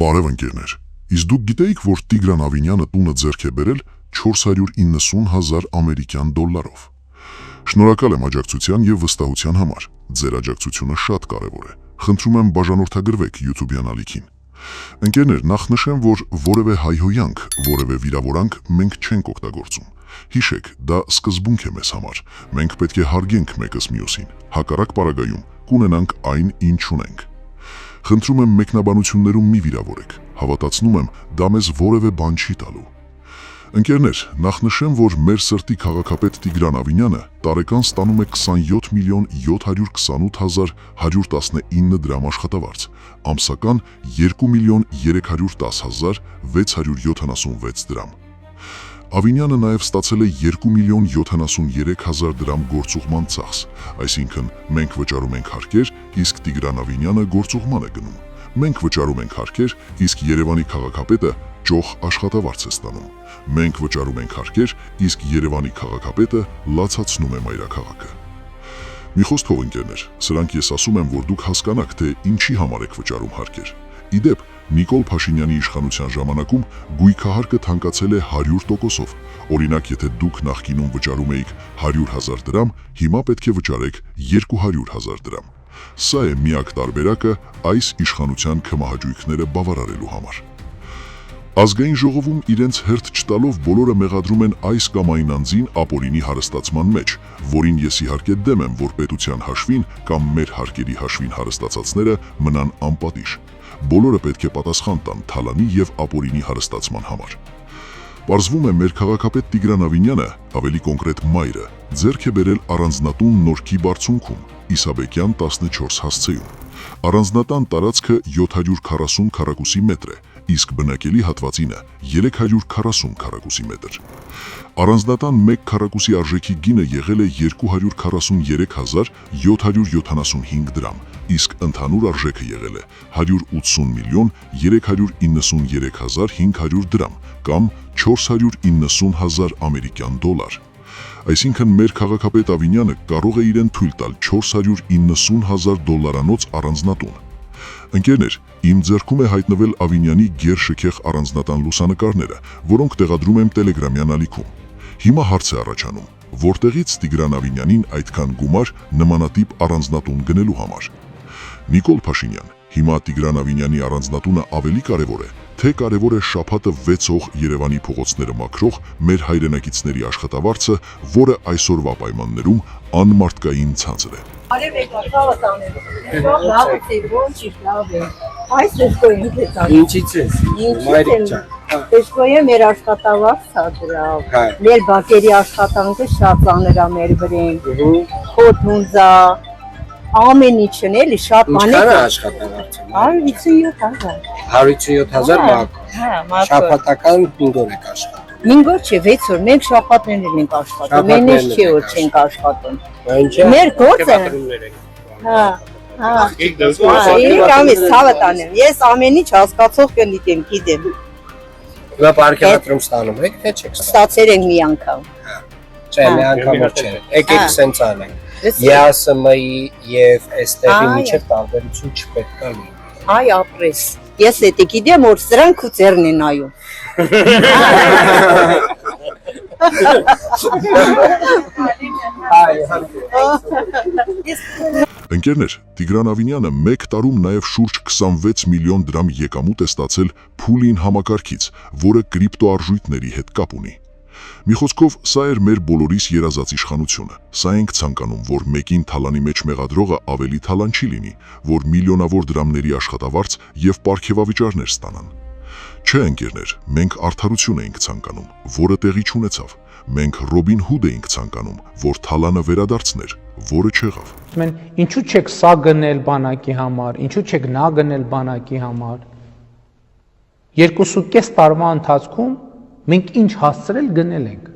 Բարև ընկերներ, իսկ դուք գիտեիք, որ Տիգրան Ավինյանը տունը ձեռք է բերել 490,000 ամերիկյան դոլարով։ Շնորհակալ եմ աջակցության եւ վստահության համար, ձեր աջակցությունը շատ կարևոր է, խնդրում եմ բաժանորդագրվեք YouTube-յան ալիքին։ Ընկերներ, նախ նշեմ, որ որևէ հայհոյանք, որևէ վիրավորանք մենք չենք օգտագործում։ Հիշեք, դա սկզբունք է մեզ համար, մենք պետք է հարգենք մեկս մյուսին, հակառակ պարագայում կունենանք այն, ինչ ունենք։ Խնդրում եմ մեկնաբանություններում մի վիրավորեք, հավատացնում եմ, դա մեզ որևէ բան չի տալու։ Ընկերներ, նախ նշեմ, որ մեր սրտի քաղաքապետ Տիգրան Ավինյանը տարեկան ստանում է 27 միլիոն 728 հազար 119 դրամ աշխատավարձ, ամսական 2 միլիոն 310 հազար 676 դրամ։ Ավինյանը նաև ստացել է 2 միլիոն 73 հազար դրամ գործուղման ծախս, այսինքն մենք վճարում ենք հարկեր, իսկ Տիգրան Ավինյանը գործուղման է գնում։ Մենք վճարում ենք հարկեր, իսկ Երևանի քաղաքապետը ճոխ աշխատավարձ է ստանում։ Մենք վճարում ենք հարկեր, իսկ Երևանի քաղաքապետը լացացնում է մայրաքաղաքը։ Մի խոսքով ընկերներ, սրանք ես ասում եմ, որ դուք հասկանաք, թե ինչի համար եք վճարում հարկեր։ Իդեպ, Նիկոլ Փաշինյանի իշխանության ժամանակում գույքահարկը թանկացել է 100%-ով։ Օրինակ, եթե դուք նախկինում վճարում էիք 100,000 դրամ, հիմա պետք է վճարեք 200,000 դրամ։ Սա է միակ տարբերակը այս իշխանության քմահաճույքները բավարարելու համար։ Ազգային ժողովում իրենց հերթ չտալով բոլորը մեղադրում են այս կամ այն անձին ապօրինի հարստացման մեջ, որին ես իհարկե դեմ եմ, որ պետության հաշվին կամ մեր հարկերի հաշվին հարստացածները մնան անպատիժ։ Բոլորը պետք է պատասխան տան թալանի եւ ապօրինի հարստացման համար։ Պարզվում է, մեր քաղաքապետ Տիգրան Ավինյանը, ավելի կոնկրետ մայրը, ձեռք է բերել առանձնատուն Նորքի բարձունքում, Իսաբեկյան 14 հասցեում։ Առանձնատան տարածքը 740 քառակուսի մետր է, իսկ բնակելի հատվածինը 340 քառակուսի մետր։ Առանձնատան 1 քառակուսի արժեքի գինը եղել է 243,775 դրամ, իսկ ընդհանուր արժեքը եղել է 180 միլիոն 393,500 դրամ կամ 490 հազար ամերիկյան դոլար։ Այսինքն մեր քաղաքապետ Ավինյանը կարող է իրեն թույլ տալ 490,000 դոլարանոց առանձնատուն։ Ընկերներ, իմ ձեռքում է հայտնվել Ավինյանի գերշքեղ առանձնատան լուսանկարները, որոնք տեղադրում եմ Telegram-յան ալիքում։ Հիմա հարց է առաջանում, որտեղից Տիգրան Ավինյանին այդքան գումար նմանատիպ առանձնատուն գնելու համար։ Նիկոլ Փաշինյան, հիմա Տիգրան Ավինյանի առանձնատունը ավելի կարևոր է, թե կարևոր է շաբաթը 6-ող Երևանի փողոցները մաքրող մեր հայրենակիցների աշխատավարձը, որը այսօրվա պայմաններում անմարդկային ցածր է։ Ինչից է։ Տեսկոյը մեր աշխատավարձը դրավ, մեր բակերի աշխատանքը շատ ծանր է մեր վրեն, խոթունձա, ամեն ինչն էլի շատ մանեկ է։ Ինչքան է աշխատավարձը։ 157,000 բակ։ Շաբաթական 5 օր եք աշխատում։ 5 օր չէ, 6 օր, մենք շաբաթներն ենք աշխատում, մենես չէ որ չենք աշխատում։ Մեր գործը։ Իրենք ամիս ցավը տանեմ, ես ամեն ինչ հասկացող կնիկ եմ, գիտեմ։ Հիմա պարգևատրում ստանում եք, թե չեք ստանում։ Ստացել ենք մի անգամ։ Չէ, մի անգամ չէ։ Եկեք սենց անենք։ ԵԱՍՄ-ի եւ այստեղի միջև տարբերություն չպետք է լինի։ Այ ապրես։ Ես էտի գիտեմ, որ սրանք ու ծերն են նայում։ Ընկերներ, Տիգրան Ավինյանը մեկ տարում նաև շուրջ 26 միլիոն դրամ եկամուտ է ստացել փուլին համակարգից, որը կրիպտոարժույթների հետ կապ ունի։ Մի խոսքով, սա էր մեր բոլորիս երազած իշխանությունը։ Սա ենք ցանկանում, որ մեկին թալանի մեջ մեղադրողը ավելի թալան չի լինի, որ միլիոնավոր դրամների աշխատավարձ եւ պարգևավճարներ ստանան։ Չէ, ընկերներ, մենք արդարություն էինք ցանկանում, որը տեղի չունեցավ։ Մենք Ռոբին Հուդ էինք ցանկանում, որ թալանը վերադարձներ, որը չեղավ։ Մեն ինչու չեք սա գնել բանակի համար, ինչու չեք նա գնել բանակի համար։ 2.5 տարվա ընթացքում մենք ինչ հասցրել գնել ենք։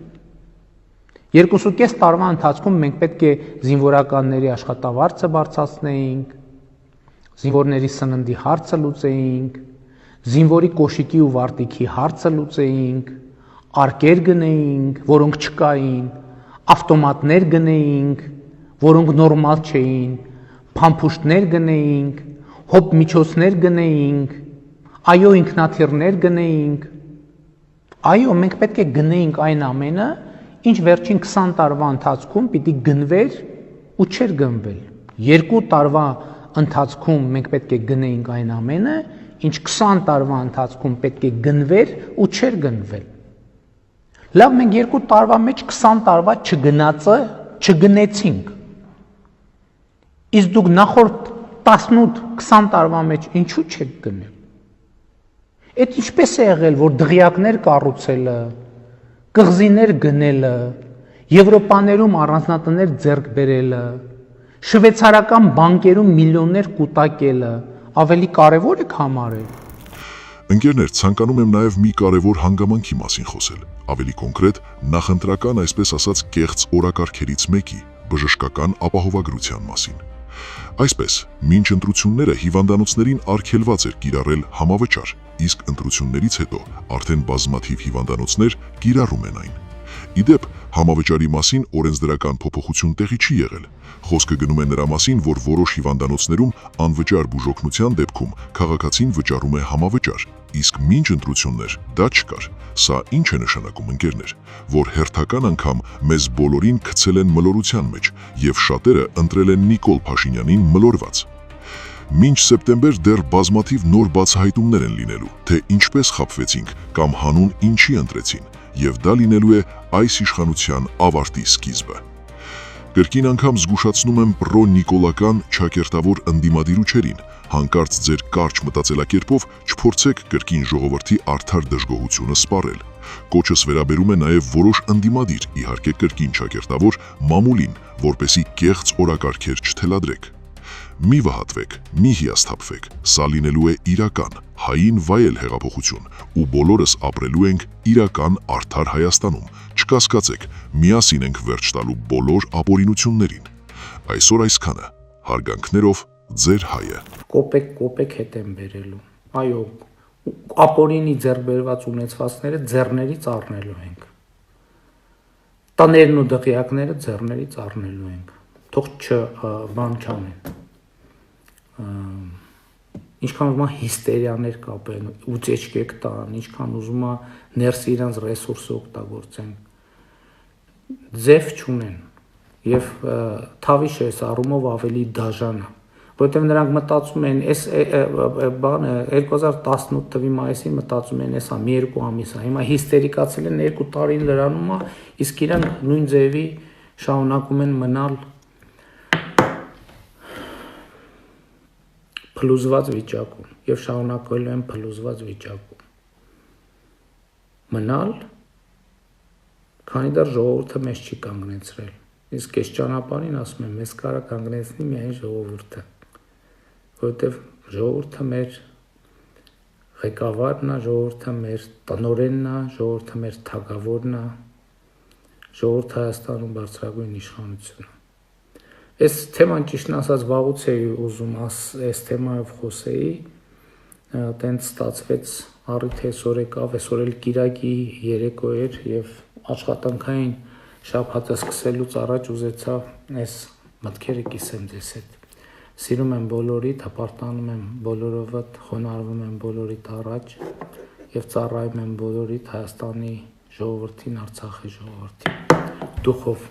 2.5 տարվա ընթացքում մենք պետք է զինվորականների աշխատավարձը բարձրացնեինք, զինվորների սննդի հարցը լուծեինք, զինվորի կոշիկի ու վարտիքի հարցը լուծեինք, արկեր գնեինք, որոնք չկային, ավտոմատներ գնեինք, որոնք նորմալ չէին, փամփուշտներ գնեինք, հոբ միջոցներ գնեինք, այո ինքնաթիռներ գնեինք, այո մենք պետք է գնեինք այն ամենը, ինչ վերջին 20 տարվա ընթացքում պիտի գնվեր ու չէր գնվել։ 2 տարվա ընթացքում մենք պետք է գնեինք այն ամենը, ինչ 20 տարվա ընթացքում պետք է գնվեր ու չէր գնվել։ Լավ, մենք 2 տարվա մեջ 20 տարվա չգնացը չգնեցինք։ Իսկ դուք նախորդ 18-20 տարվա մեջ ինչու չեք գնել։ Այդ ինչպես է եղել, որ դղյակներ կառուցելը, կղզիներ գնելը, Եվրոպաներում առանձնատներ ձեռք բերելը, շվեյցարական բանկերում միլիոններ կուտակելը ավելի կարևոր է համարել։ Ընկերներ, ցանկանում եմ նաև մի կարևոր հանգամանքի մասին խոսել, ավելի կոնկրետ նախընտրական, այսպես ասած, կեղծ օրակարգերից մեկի՝ բժշկական ապահովագրության մասին։ Այսպես, մինչ ընտրությունները հիվանդանոցներին արգելված էր կիրառել համավճար, իսկ ընտրություններից հետո արդեն բազմաթիվ հիվանդանոցներ կիրառում են այն։ Իդեպ, համավճարի մասին օրենսդրական փոփոխություն տեղի չի եղել։ Խոսքը գնում է նրա մասին, որ որոշ հիվանդանոցներում անվճար բուժօգնության դեպքում քաղաքացին վճարում է համավճար, իսկ մինչ ընտրություններ դա չկար։ Սա ինչ է նշանակում, ընկերներ, որ հերթական անգամ մեզ բոլորին գցել են մլորության մեջ եւ շատերը ընտրել են Նիկոլ Փաշինյանին մլորված։ Մինչ սեպտեմբեր դեռ բազմաթիվ նոր բացահայտումներ են լինելու, թե ինչպես խաբվեցինք կամ հանուն ինչի ընտրեցին, եւ դա լինելու է այս իշխանության ավարտի սկիզբը։ Կրկին անգամ զգուշացնում եմ պրո-նիկոլական չակերտավոր ընդդիմադիր ուժերին, հանկարծ ձեր կարճ մտածելակերպով չփորձեք կրկին ժողովրդի արդար դժգոհությունը սպառել։ Կոչս վերաբերում է նաև որոշ ընդդիմադիր, իհարկե կրկին չակերտավոր մամուլին, որպեսի կեղծ օրակարգեր չթելադրեք։ Մի վհատվեք, մի հիասթափվեք, սա լինելու է իրական, հային վայել հեղափոխություն, ու բոլորս ապրելու ենք իրական արդար Հայաստանում, չկասկածեք, միասին ենք վերջ տալու բոլոր ապօրինություններին։ Այսօր այսքանը, հարգանքներով ձեր հայը։ Կոպեկ հետ եմ բերելու, այո, ապօրինի ձեռք բերված ունեցվածները ձեռներից առնելու ենք, տներն ու դղյակները ձեռներից առնելու ենք, թող բան չանեն, ինչքան ուզում է հիստերիաներ կապեն, ուծեչկեք տան, ինչքան ուզում է ներսի իրանց ռեսուրսը օգտագործեն, ձև չունեն եւ թավիշ է առումով ավելի դաժան է, որովհետեւ նրանք մտածում են, այս բանը 2018 թվականի մայիսին մտածում են, էսա մի 2 ամիս է, հիմա հիստերիկացել են 2 տարին լրանում է, իսկ իրանք նույն ձևի շարունակում են մնալ փլուզված վիճակում եւ շարունակվելու են փլուզված վիճակում մնալ, քանի դեռ ժողովուրդը մեզ չի կանգնեցրել, իսկ այս ճանապարհին ասում եմ, մեզ կարա կանգնեցնի միայն ժողովուրդը, որովհետեւ ժողովուրդը մեր ղեկավարն է, ժողովուրդը մեր տնօրենն է, ժողովուրդը մեր թագավորն է, ժողովուրդը Հայաստանում բարձրագույն իշխանություն է։ Այս թեման ճիշտն ասած վաղուց էի ուզում այս թեմայով խոսեի, տենց ստացվեց առիթ այսօր եկավ, այսօր էլ կիրակի երեկո էր եւ աշխատանքային շաբաթը սկսելուց առաջ ուզեցա այս մտքերը կիսեմ ձեզ հետ։ Սիրում եմ բոլորիդ, հպարտանում եմ բոլորովդ, խոնարհվում եմ բոլորիդ առաջ եւ ծառայում եմ բոլորիդ Հայաստանի ժողովրդին, Արցախի ժողովրդին։ Դուխով